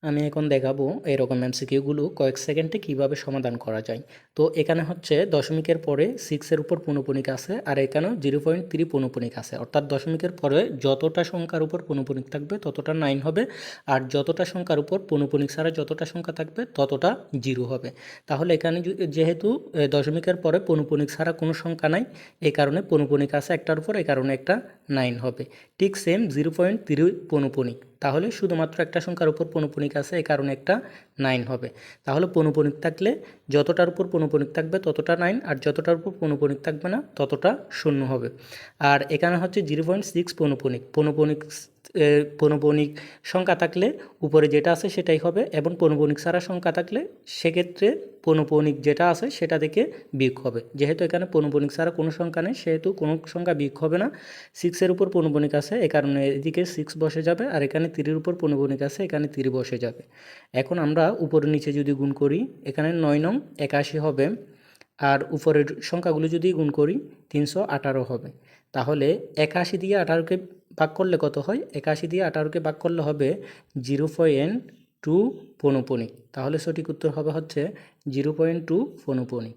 আমি এখন দেখাবো এরকম এমসিকিউগুলো কয়েক সেকেন্ডে কিভাবে সমাধান করা যায়। তো এখানে হচ্ছে দশমিকের পরে 6-এর উপর পৌনঃপুনিক আছে, আর এখানেও 0.3 পৌনঃপুনিক আছে, অর্থাৎ দশমিকের পরে যতটা সংখ্যার উপর পৌনঃপুনিক থাকবে ততটা 9 হবে, আর যতটা সংখ্যার উপর পৌনঃপুনিক ছাড়া যতটা সংখ্যা থাকবে ততটা 0 হবে। তাহলে এখানে যেহেতু দশমিকের পরে পৌনঃপুনিক ছাড়া কোনো সংখ্যা নাই, এই কারণে পৌনঃপুনিক আছে একটার উপর, এই কারণে একটা 9 হবে। ঠিক সেম 0.3 পৌনঃপুনিক, তাহলে শুধুমাত্র একটা সংখ্যার উপর পৌনঃপুনিক আছে, এই কারণে একটা 9 হবে। তাহলে পৌনঃপুনিক থাকলে যতটার উপর পৌনঃপুনিক থাকবে ততটা 9, আর যতটার উপর পৌনঃপুনিক থাকবে না ততটা 0 হবে। আর এখানে হচ্ছে 0.6 পৌনঃপুনিক সংখ্যা থাকলে উপরে যেটা আছে সেটাই হবে, এবং পৌনঃপুনিক ছাড়া সংখ্যা থাকলে সেক্ষেত্রে পৌনঃপুনিক যেটা আছে সেটা থেকে বিয়োগ হবে। যেহেতু এখানে পৌনঃপুনিক ছাড়া কোনো সংখ্যা নেই, সেহেতু কোনো সংখ্যা বিয়োগ হবে না। 6-এর উপর পৌনঃপুনিক আছে, এই কারণে এদিকে 6 বসে যাবে, আর এখানে 3-এর উপর পৌনঃপুনিক আছে, এখানে 3 বসে যাবে। এখন আমরা উপরে নিচে যদি গুণ করি, এখানে 9 নং 81 হবে, আর উপরের সংখ্যাগুলো যদি গুণ করি 318 হবে। তাহলে 81 দিয়ে 18কে ভাগ করলে কত হয়? 81 দিয়ে 18কে ভাগ করলে হবে 0.2 পৌনঃপুনিক। তাহলে সঠিক উত্তর হবে হচ্ছে 0.2 পৌনঃপুনিক।